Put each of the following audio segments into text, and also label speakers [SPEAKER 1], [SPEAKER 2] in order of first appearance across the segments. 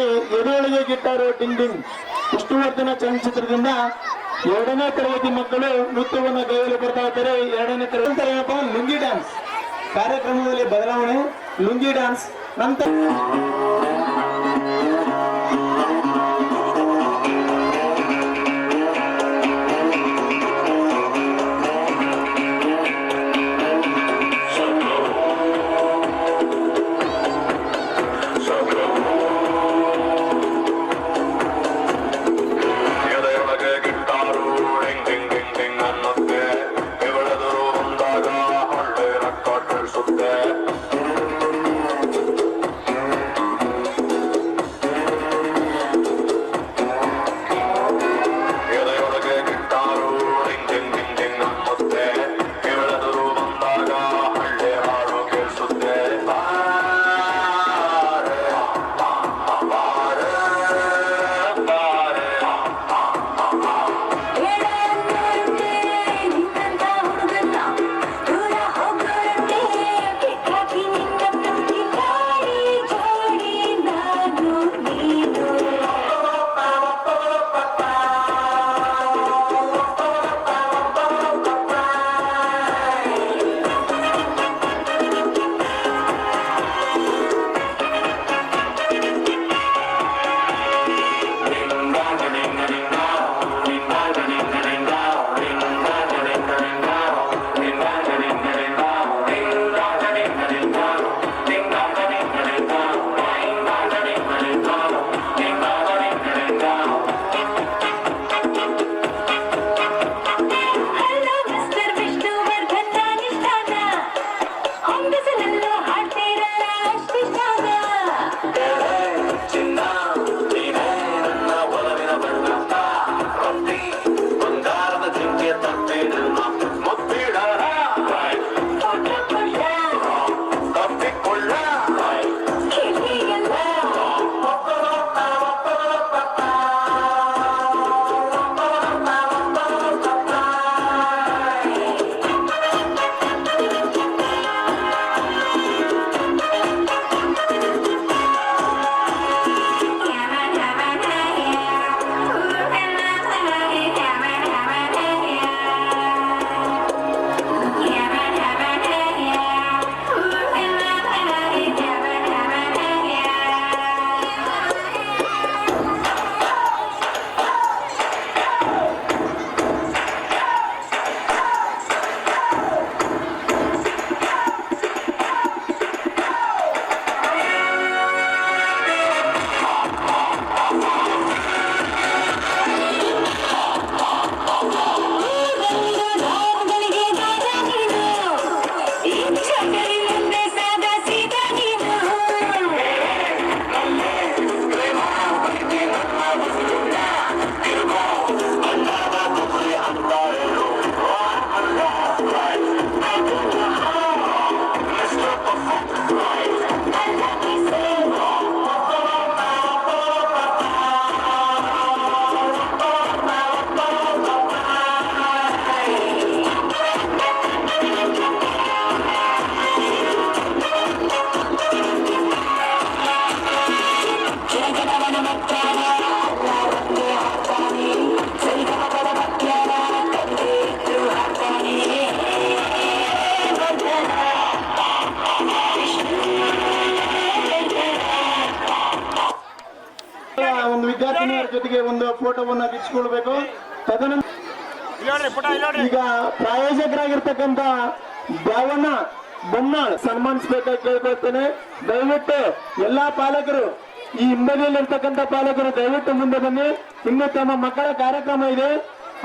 [SPEAKER 1] ಎದೆಯೊಳಗೆ guitar ಟಿಂಗ್ ಟಿಂಗ್ Vishnuvardhan ಚಲನಚಿತ್ರದಿಂದ 2ನೇ ತರಗತಿ ಮಕ್ಕಳು ನೃತ್ಯವನ್ನು ಕೈಯಲ್ಲಿ ಬರ್ತಾ ಇದ್ದಾರೆ. 2ನೇ ತರಗತಿ ಏನಪ್ಪ, ಲುಂಗಿ ಡ್ಯಾನ್ಸ್ ಕಾರ್ಯಕ್ರಮದಲ್ಲಿ ಬದಲಾವಣೆ, ಲುಂಗಿ ಡ್ಯಾನ್ಸ್ ನಂತರ ವಿದ್ಯಾರ್ಥಿನಿಯರ ಜೊತೆಗೆ ಒಂದು ಫೋಟೋವನ್ನ ಬಿಡಿಸಿಕೊಳ್ಬೇಕು. ತದನಂತರ ಈಗ ಪ್ರಾಯೋಜಕರಾಗಿರ್ತಕ್ಕಂಥ ದ್ಯಾವಣ್ಣ ಬೊಮ್ಮಾಳ್ ಸನ್ಮಾನಿಸಬೇಕಾಗಿ ಕೇಳ್ಕೊಳ್ತೇನೆ. ದಯವಿಟ್ಟು ಎಲ್ಲಾ ಪಾಲಕರು, ಈ ಹಿಂಬದಿಯಲ್ಲಿರ್ತಕ್ಕಂಥ ಪಾಲಕರು ದಯವಿಟ್ಟು ಮುಂದೆ ಬನ್ನಿ. ಇನ್ನು ತಮ್ಮ ಮಕ್ಕಳ ಕಾರ್ಯಕ್ರಮ ಇದೆ,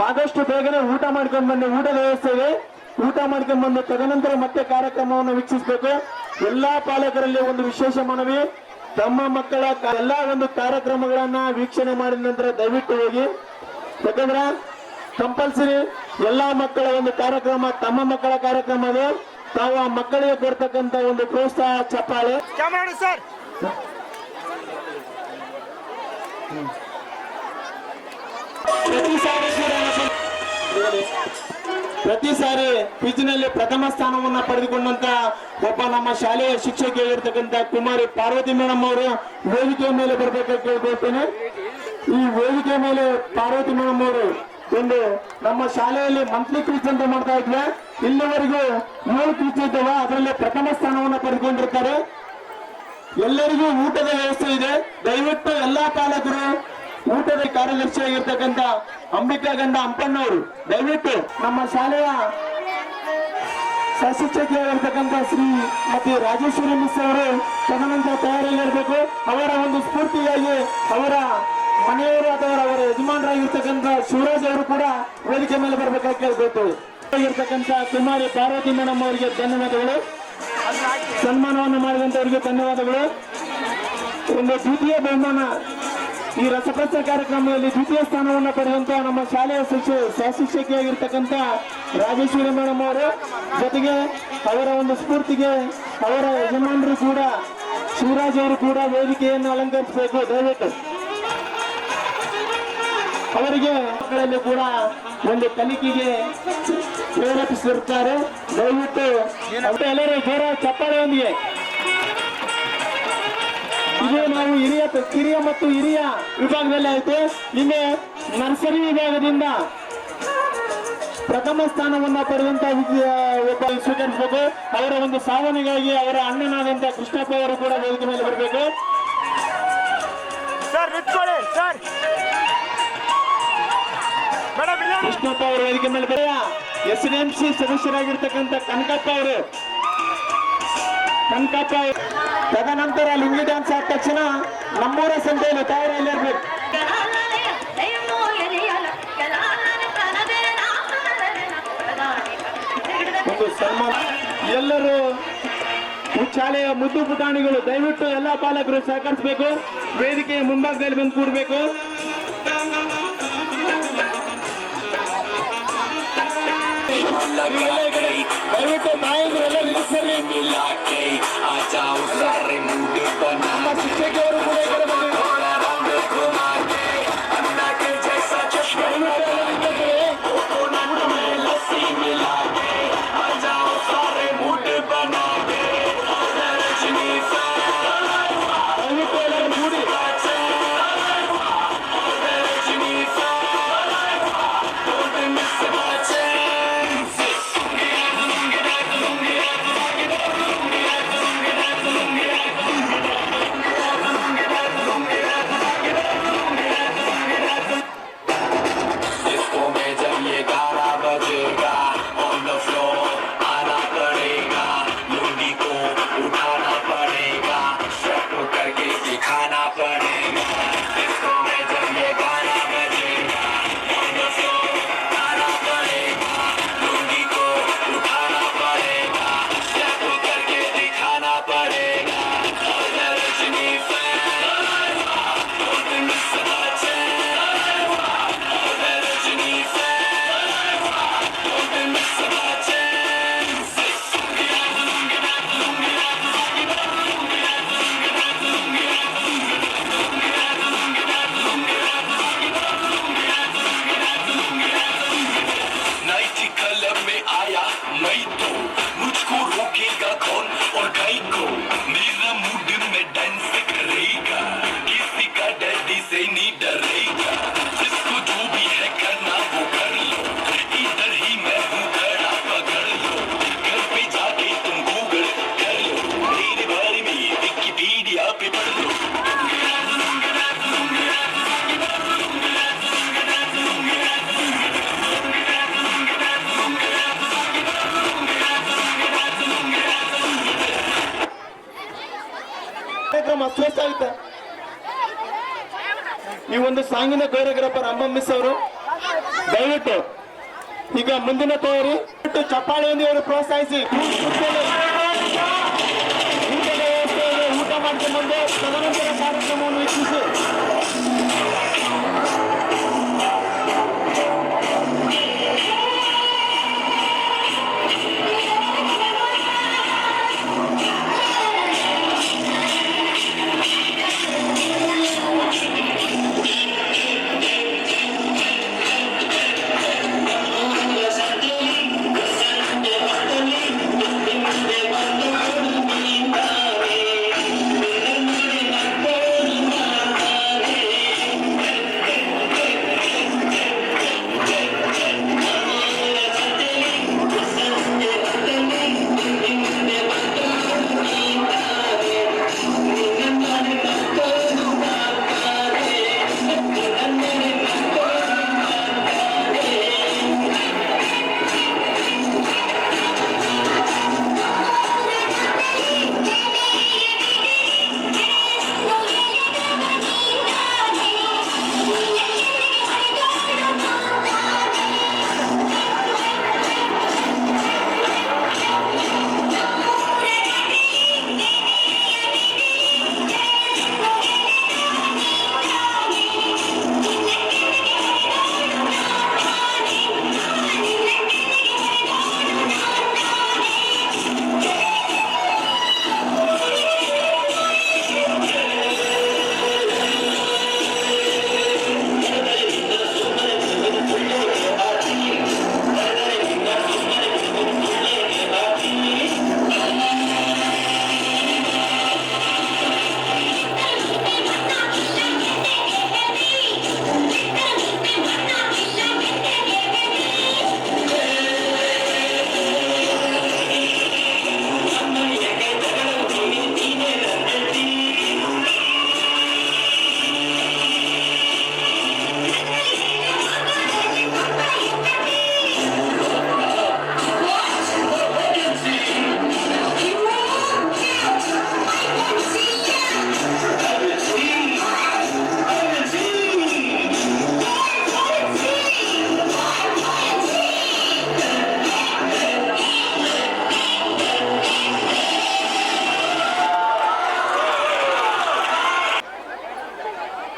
[SPEAKER 1] ಆದಷ್ಟು ಬೇಗನೆ ಊಟ ಮಾಡ್ಕೊಂಡು ಬನ್ನಿ. ಊಟದ ವ್ಯವಸ್ಥೆ ಇದೆ, ಊಟ ಮಾಡ್ಕೊಂಡು ಬಂದು ತದನಂತರ ಮತ್ತೆ ಕಾರ್ಯಕ್ರಮವನ್ನು ವೀಕ್ಷಿಸಬೇಕು. ಎಲ್ಲಾ ಪಾಲಕರಲ್ಲಿ ಒಂದು ವಿಶೇಷ ಮನವಿ, ತಮ್ಮ ಮಕ್ಕಳ ಎಲ್ಲಾ ಒಂದು ಕಾರ್ಯಕ್ರಮಗಳನ್ನ ವೀಕ್ಷಣೆ ಮಾಡಿದ ನಂತರ ದಯವಿಟ್ಟು ಹೋಗಿ. ಯಾಕಂದ್ರೆ ಕಂಪಲ್ಸರಿ ಎಲ್ಲಾ ಮಕ್ಕಳ ಒಂದು ಕಾರ್ಯಕ್ರಮ ತಮ್ಮ ಮಕ್ಕಳ ಕಾರ್ಯಕ್ರಮ ಇದೆ. ತಾವು ಆ ಮಕ್ಕಳಿಗೆ ಕೊಡ್ತಕ್ಕಂತ ಒಂದು ಪ್ರೋತ್ಸಾಹ ಚಪ್ಪಾಳೆ. ಪ್ರತಿ ಸಾರಿ ಪ್ರತಿ ಸಾರಿ ಕ್ವಿಜ್ನಲ್ಲಿ ಪ್ರಥಮ ಸ್ಥಾನವನ್ನ ಪಡೆದುಕೊಂಡಂತ ಒಬ್ಬ ನಮ್ಮ ಶಾಲೆಯ ಶಿಕ್ಷಕಿಯಾಗಿರ್ತಕ್ಕಂಥ ಕುಮಾರಿ ಪಾರ್ವತಿ ಮೇಡಮ್ ಅವರು ವೇದಿಕೆಯ ಮೇಲೆ ಬರ್ಬೇಕಾಗಿ ಕೇಳ್ಕೊಳ್ತೇನೆ. ಈ ವೇದಿಕೆ ಮೇಲೆ ಪಾರ್ವತಿ ಮೇಡಮ್ ಅವರು ಒಂದು ನಮ್ಮ ಶಾಲೆಯಲ್ಲಿ ಮಂತ್ಲಿ ಕ್ವಿಜ್ ಅಂತ ಮಾಡ್ತಾ ಇದ್ವಿ. ಇಲ್ಲಿವರೆಗೂ 7 ಕ್ವಿಜ್ ಇದ್ದಾವೆ, ಅದರಲ್ಲಿ ಪ್ರಥಮ ಸ್ಥಾನವನ್ನ ಪಡೆದುಕೊಂಡಿರ್ತಾರೆ. ಎಲ್ಲರಿಗೂ ಊಟದ ವ್ಯವಸ್ಥೆ ಇದೆ. ದಯವಿಟ್ಟು ಎಲ್ಲಾ ಪಾಲಕರು ಊಟದ ಕಾರ್ಯದರ್ಶಿಯಾಗಿರ್ತಕ್ಕಂಥ ಅಂಬಿಕಾ ಗಂಡ ಹಂಪಣ್ಣವರು ದಯವಿಟ್ಟು ನಮ್ಮ ಶಾಲೆಯ ಸಹಶಿಕ್ಷಕಿಯಾಗಿರ್ತಕ್ಕಂಥ ಶ್ರೀಮತಿ ರಾಜೇಶ್ವರಿ ಮಿಸ್ ಅವರು ತದನಂತರ ತಯಾರಿಯಲ್ಲಿರಬೇಕು. ಅವರ ಒಂದು ಸ್ಫೂರ್ತಿಯಾಗಿ ಅವರ ಮನೆಯವರು ಅಥವಾ ಅವರ ಯಜಮಾನರಾಗಿರ್ತಕ್ಕಂಥ ಶಿವರಾಜ್ ಅವರು ಕೂಡ ವೇದಿಕೆ ಮೇಲೆ ಬರಬೇಕಾಗಿ ಕೇಳಬೇಕು. ಇರ್ತಕ್ಕಂಥ ಕುಮಾರಿ ಪಾರ್ವತಿ ಮೇಡಮ್ ಅವರಿಗೆ ಧನ್ಯವಾದಗಳು. ಸನ್ಮಾನವನ್ನು ಮಾಡಿದಂತವರಿಗೆ ಧನ್ಯವಾದಗಳು. ಒಂದು ದ್ವಿತೀಯ ಬಹುಮಾನ ಈ ರಸಪ್ರಶ್ನೆ ಕಾರ್ಯಕ್ರಮದಲ್ಲಿ ದ್ವಿತೀಯ ಸ್ಥಾನವನ್ನು ಪಡೆದಂತ ನಮ್ಮ ಶಾಲೆಯ ಸಹಶಿಕ್ಷಕಿಯಾಗಿರ್ತಕ್ಕಂಥ ರಾಜೇಶ್ವರಿ ಮೇಡಮ್ ಅವರು, ಜೊತೆಗೆ ಅವರ ಒಂದು ಸ್ಫೂರ್ತಿಗೆ ಅವರ ಯಜಮಾನರು ಕೂಡ ಶಿವರಾಜ್ ಅವರು ಕೂಡ ವೇದಿಕೆಯನ್ನು ಅಲಂಕರಿಸಬೇಕು. ದಯವಿಟ್ಟು ಅವರಿಗೆ ಮಕ್ಕಳಲ್ಲಿ ಕೂಡ ಒಂದು ಕಲಿಕೆಗೆ ಪ್ರೇರೇಪಿಸಿರುತ್ತಾರೆ. ದಯವಿಟ್ಟು ಎಲ್ಲರೂ ಜೋರ ಚಪ್ಪಾಳೆಯೊಂದಿಗೆ ಇದು ನಾವು ಕಿರಿಯ ಮತ್ತು ಹಿರಿಯ ವಿಭಾಗದಲ್ಲಿ ಆಯಿತು. ನಿನ್ನೆ ನರ್ಸರಿ ವಿಭಾಗದಿಂದ ಪ್ರಥಮ ಸ್ಥಾನವನ್ನ ಪಡೆದಂತ ಒಬ್ಬ ಸ್ವೀಕರಿಸಬೇಕು. ಅವರ ಒಂದು ಸಾಧನೆಗಾಗಿ ಅವರ ಅಣ್ಣನಾದಂತ ಕೃಷ್ಣಪ್ಪ ಅವರು ಕೂಡ ವೇದಿಕೆ ಮೇಲೆ ಬರಬೇಕು. ಕೃಷ್ಣಪ್ಪ ಅವರು ವೇದಿಕೆ ಮೇಲೆ ಬರೆಯ SNMC ಸದಸ್ಯರಾಗಿರ್ತಕ್ಕಂಥ ಕನಕಪ್ಪ ಅವರು ತದನಂತರ ಲುಂಗಿ ಡ್ಯಾನ್ಸ್ ಆದ ತಕ್ಷಣ ನಮ್ಮೂರ ಸಂತೆಯಲ್ಲಿ ತಯಾರಿಯಲ್ಲಿರ್ಬೇಕು. ಒಂದು ಸನ್ಮಾನ ಎಲ್ಲರೂ ಶಾಲೆಯ ಮುದ್ದು ಪುಟಾಣಿಗಳು ದಯವಿಟ್ಟು ಎಲ್ಲಾ ಪಾಲಕರು ಸಹಕರಿಸಬೇಕು. ವೇದಿಕೆಯ ಮುಂಭಾಗದಲ್ಲಿ ಬಂದು ಕೂಡಬೇಕು. ದಯವಿಟ್ಟು ತಾಯಂದಿರೆಲ್ಲ ನಿಲ್ಲಿಸಲಿ. ನಮ್ಮ ಶಿಕ್ಷಕಿಯವರು ಕೂಡ ಈ ಕಡೆ ಬಂದಿದ್ದಾರೆ. ಶ್ರೇಷ್ಠ ಆಯ್ತಾ ಈ ಒಂದು ಸಾಂಗಿನ ಕೊರಿಯೋಗ್ರಾಫರ್ ಅಂಬ ಮಿಸ್ ಅವರು ದಯವಿಟ್ಟು ಈಗ ಮುಂದಿನ ತಯಾರಿ ಚಪ್ಪಾಳೆಯೊಂದಿಗೆ ಪ್ರೋತ್ಸಾಹಿಸಿ ಊಟ ಮಾಡ್ಕೊಂಡು ಬಂದು ತದನಂತರ ಕಾರ್ಯಕ್ರಮವನ್ನು ವೀಕ್ಷಿಸಿ.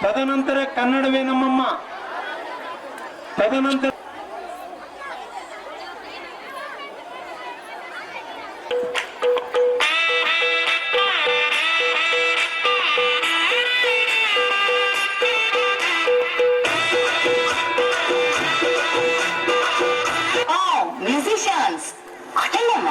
[SPEAKER 1] ತದನಂತರ ಕನ್ನಡವೇ ನಮ್ಮಮ್ಮ. ತದನಂತರ
[SPEAKER 2] musicians, ಅಟೆಲ್ಲಮ್ಮ.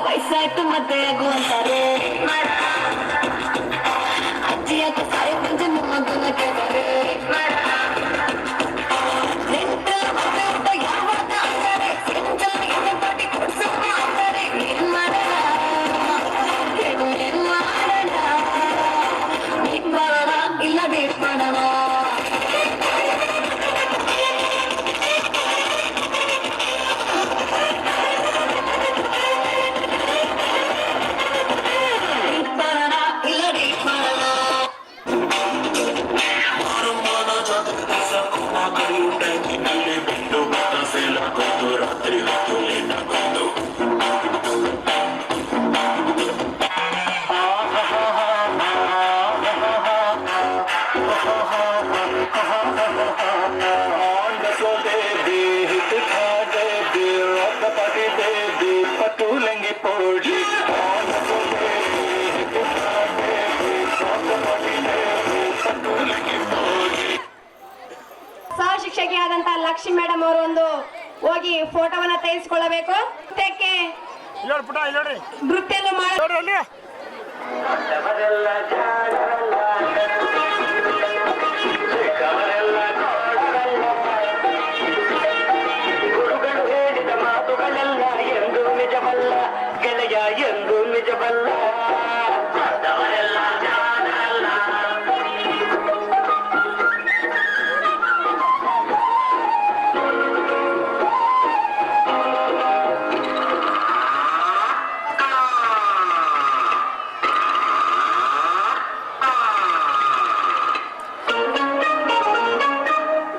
[SPEAKER 2] ವಯಸ್ಸಾಯ್ತು ಮತ್ತೆ ಆಗು ಅಂತಾರೆ ಅಜ್ಜಿ ಅಕ್ಕ ಸಾಯಿ ಮುಂಚೆ ಮಗನ ಕೇಳ್ತಾರೆ ಇಲ್ಲ ಡೇಟ್ ಮಾಡೋಣ
[SPEAKER 3] ನೋಡಿ
[SPEAKER 4] ಸಹ ಶಿಕ್ಷಕಿಯಾದಂತ ಲಕ್ಷ್ಮಿ ಮೇಡಮ್ ಅವರು ಒಂದು ಹೋಗಿ ಫೋಟೋವನ್ನ ತೆಗೆಸಿಕೊಳ್ಳಬೇಕು. ನೃತ್ಯಕ್ಕೆ ನೃತ್ಯವನ್ನು ಮಾಡಿ
[SPEAKER 3] ಗುರುಗಳು ಹೇಳಿದ ಮಾತುಗಳೆಲ್ಲ ಎಂದು ನಿಜವಲ್ಲ ಗೆಳೆಯ ಎಂದು ನಿಜವಲ್ಲ ದೊಡ್ಡವರೆಲ್ಲ ಜಾಣರಲ್ಲ.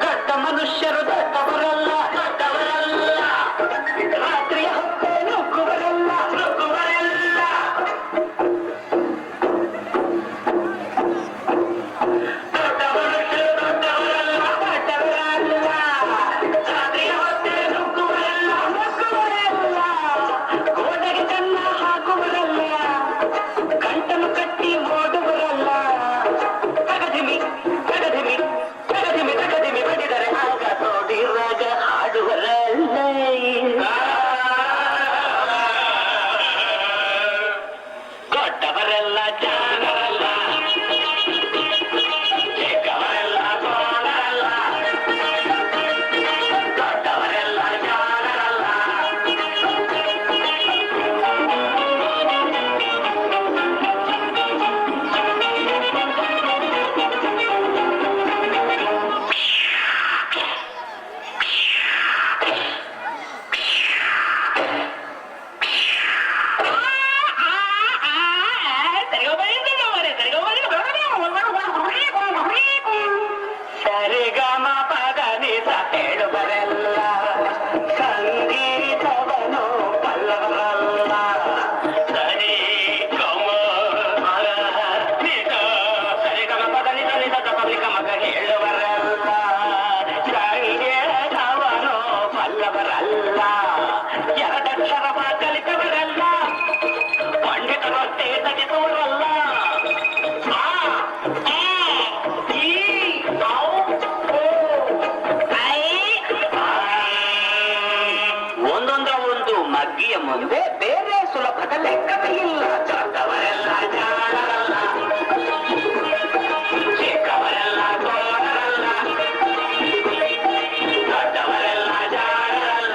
[SPEAKER 3] ದೊಡ್ಡ ಮನುಷ್ಯರು ದೊಡ್ಡವರಲ್ಲ ದೊಡ್ಡವರಲ್ಲ ರಾತ್ರಿಯ ಹೊತ್ತೆ ನುಗ್ಗುವರಲ್ಲ ನುಗ್ಗುವರಲ್ಲ. ದೊಡ್ಡ ಮನುಷ್ಯರು ದೊಡ್ಡವರಲ್ಲ ದೊಡ್ಡವರಲ್ಲ ರಾತ್ರಿಯ ಹೊತ್ತೆ ನುಗ್ಗುವರಲ್ಲ ನುಗ್ಗುವರಲ್ಲ. ಗೋಡೆಗೆ ಕನ್ನ ಹಾಕುವರಲ್ಲ ಗಂಟಲು ಕಟ್ಟಿ ಓಡುವರಲ್ಲ. ತಗದಿಮಿ ತಗದಿಮಿ ತಗದಿಮಿ ತಗದಿಮಿ ಬಡಿದರೆ ಆಗ ನೋಡಿರಾಗ ಹಾಡುವರಲ್ಲ. ದೊಡ್ಡವರೆಲ್ಲ ಜಾಣರಲ್ಲ ಚಿಕ್ಕವರೆಲ್ಲ ಸೋಣರಲ್ಲ. ದೊಡ್ಡವರೆಲ್ಲ ಜಾಣರಲ್ಲ. ಸರಿಗಮ ಪದನಿಸ ಹೇಳುವರೆಲ್ಲ ಸಂಗೀತವನು ಪಲ್ಲವರಲ್ಲ. ಸರಿ ಗಮ ಮರ ನಿಸ ಸರಿಗಮ ಪದನಿಸ ನಿಸ ತಪಲಿಕ ಮಗ ಹೇಳುವರಲ್ಲ ಸಂಗೀತವನು ಪಲ್ಲವರಲ್ಲ. ಎರಡಕ್ಷರ ಕಲಿತವರಲ್ಲ ಪಂಡಿತರಷ್ಟೇ ತಗಿಸುವರಲ್ಲ. ಒಂದೊಂದರ ಒಂದು ಮಗ್ಗಿಯ ಮುಂದೆ ಬೇರೆ ಸುಲಭದ ಲೆಕ್ಕವೇ ಇಲ್ಲ. ದೊಡ್ಡವರೆಲ್ಲ ಜಾಣರಲ್ಲ ಚಿಕ್ಕವರೆಲ್ಲ ಸೋಣರಲ್ಲ. ದೊಡ್ಡವರೆಲ್ಲ ಜಾಣರಲ್ಲ.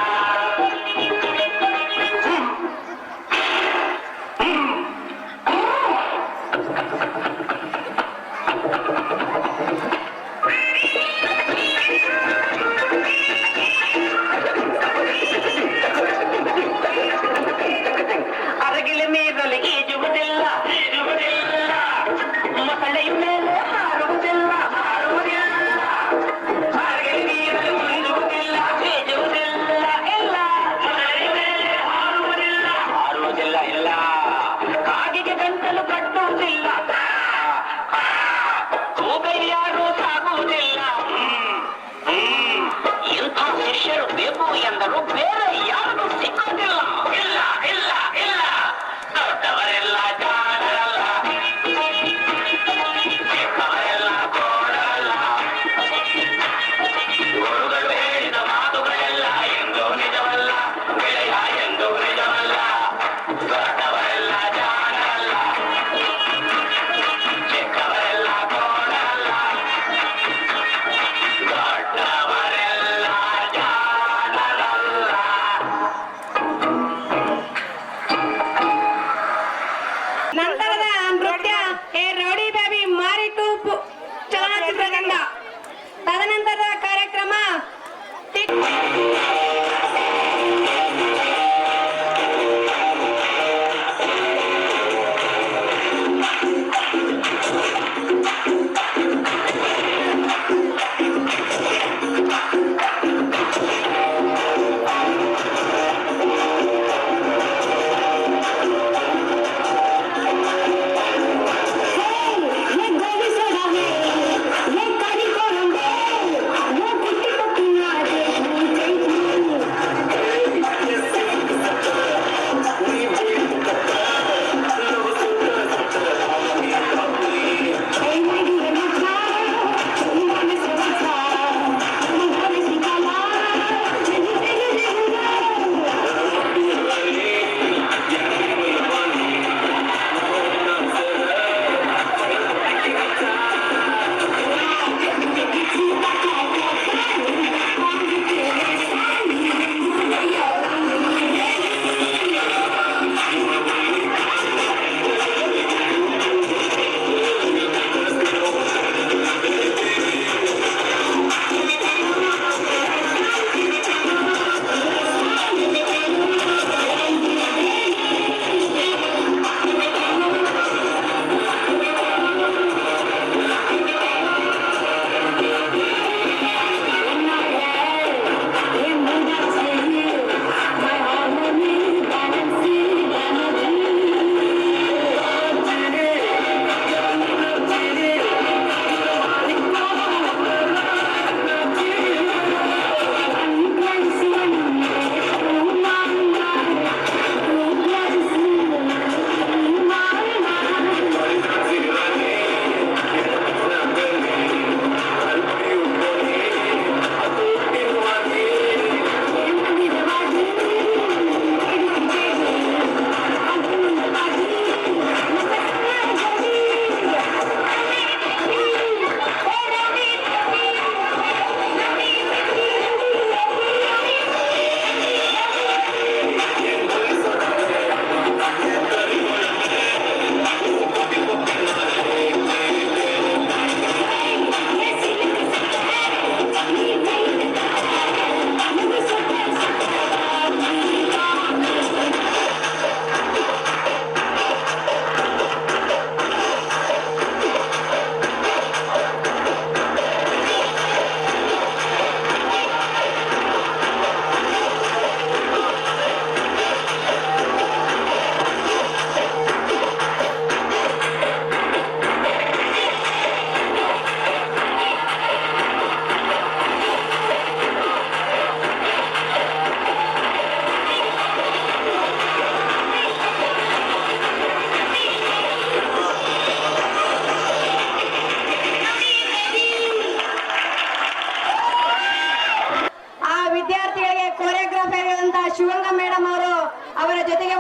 [SPEAKER 4] ವಿದ್ಯಾರ್ಥಿಗಳಿಗೆ ಕೋರಿಯೋಗ್ರಾಫರ್ ಇರುವಂತ ಶಿವಂಗ ಮೇಡಮ್ ಅವರು ಅವರ ಜೊತೆಗೆ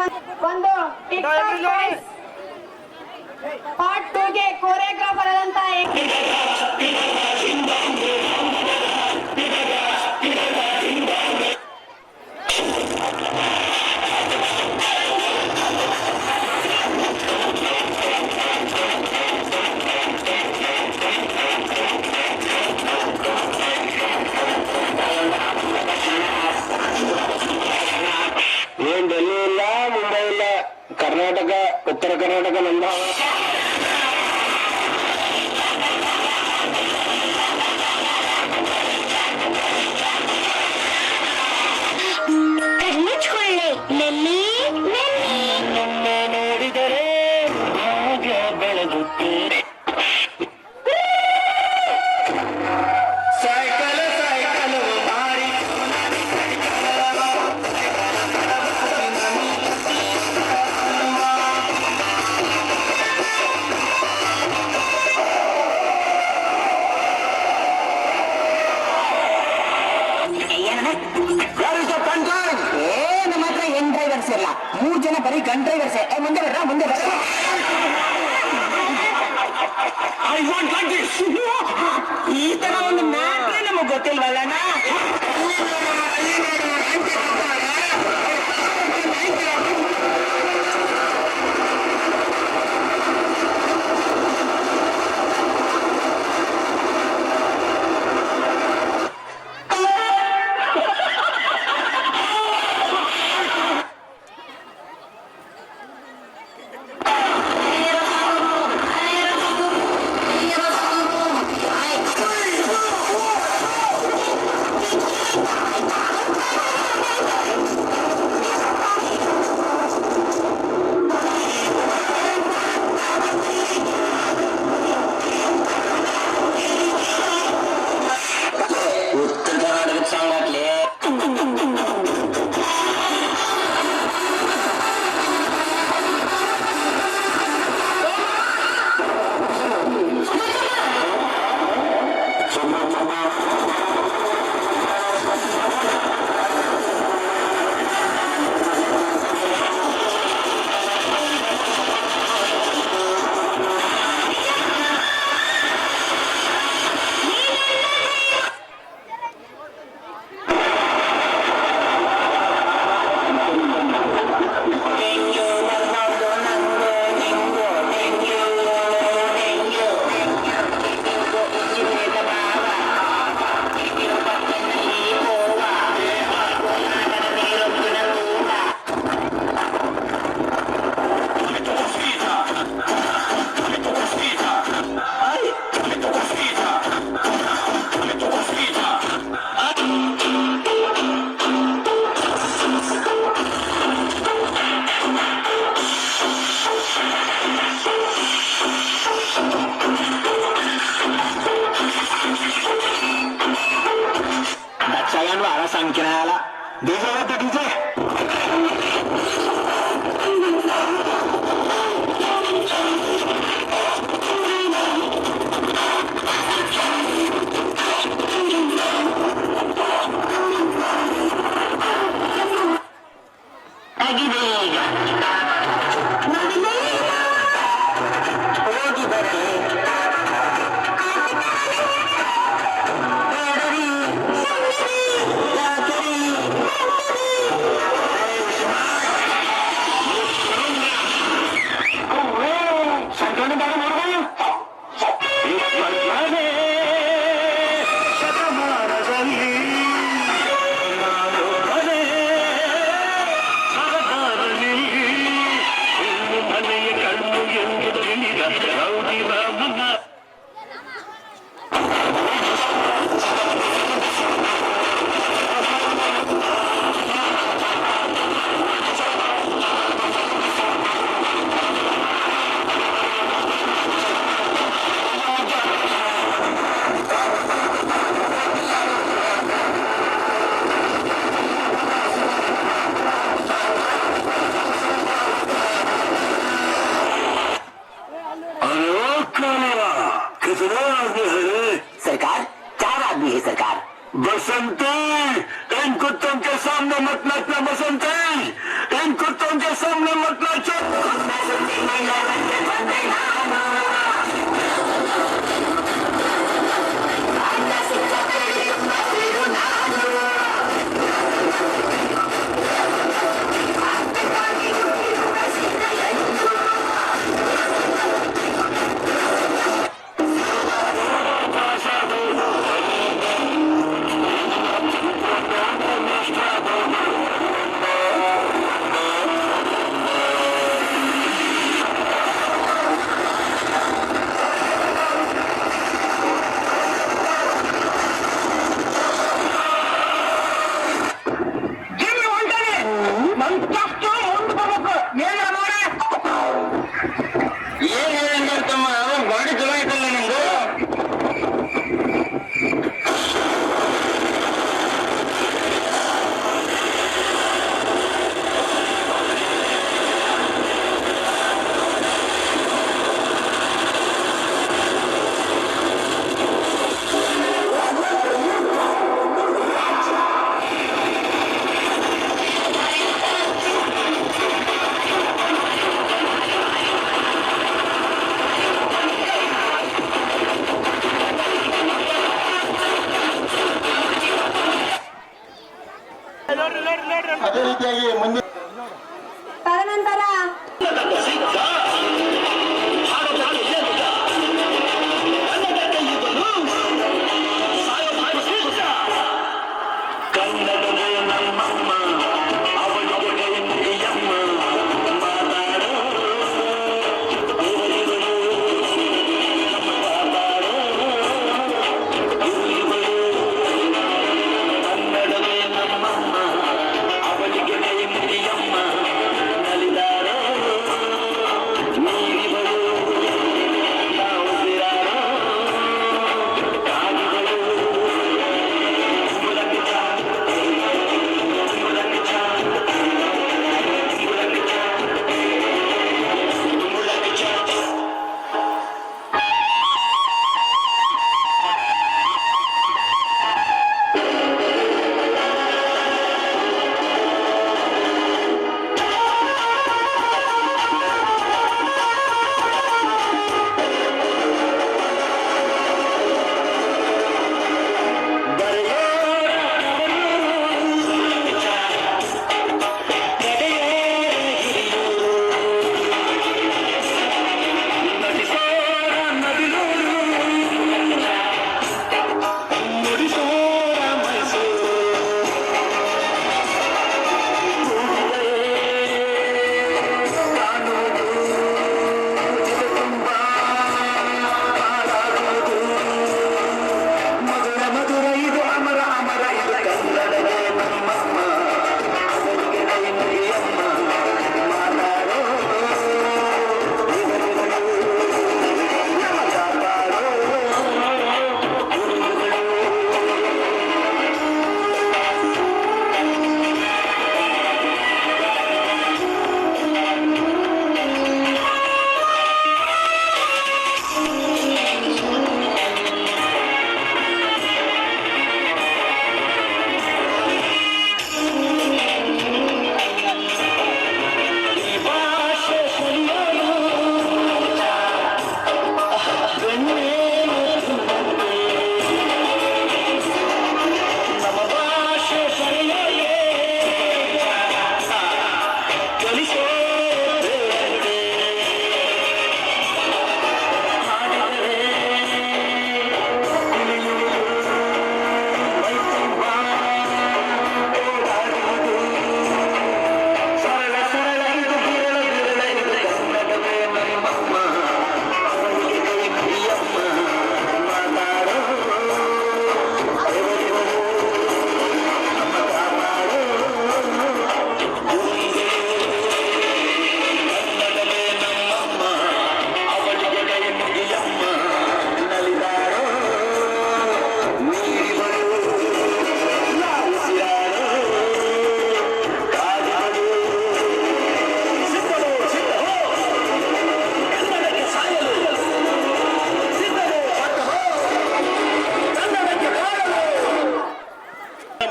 [SPEAKER 4] ಒಂದು ಪಾರ್ಟ್ 2ಗೆ ಕೋರಿಯೋಗ್ರಾಫರ್ ಆದಂತ
[SPEAKER 1] ಏನ್ ಡೆಲ್ಲಿ ಇಲ್ಲ, ಮುಂಬೈ ಇಲ್ಲ, ಕರ್ನಾಟಕ, ಉತ್ತರ ಕರ್ನಾಟಕ ನಮ್ಮ ನೋಡಿದರೆ ಹಾಗೆ ಬೆಳಗುತ್ತೆ ಸೈಕಲ್ ಮಾರಿ
[SPEAKER 5] ನಮ್ಮ ಹತ್ರ ಹೆಣ್ ಡ್ರೈವರ್ಸ್ ಇಲ್ಲ, 3 ಜನ ಬರೀ ಗನ್ ಡ್ರೈವರ್ಸ್. ಮುಂದೆ ಬರ್ರ, ಮುಂದೆ ಬರ್ರ. ಈ ತರ ಒಂದು ಮ್ಯಾಟ್ರೇ ನಮಗ್ ಗೊತ್ತಿಲ್ವಲ್ಲಣ್ಣ.
[SPEAKER 1] Sangkirala. DJ itu DJ.
[SPEAKER 6] बसंती इन कुत्तों के सामने मत नाचना बसंती इन कुत्तों के सामने मत नाचो ಏನ್ ಹೇಳಂಗರ್ತಮ್ಮ ಗಾಡಿ ಚಲೋ ಐತಲ್ಲ ನಿಮ್ದು
[SPEAKER 1] ಅದೇ ರೀತಿಯಾಗಿ ಮುಂದೆ
[SPEAKER 4] ತದನಂತರ
[SPEAKER 6] ಕನ್ನಡವೇ ನಮ್ಮಮ್ಮ ಅವಳಿಗೆ ಕೈಯಮ್ಮ ಮಾತಾಡೋ ಇವರಿಗಳು ಮಾತಾಡೋ ಇವರಿಗಳು ಕನ್ನಡವೇ ನಮ್ಮಮ್ಮ ಅವಳಿಗೆ ಕೈಯಮ್ಮ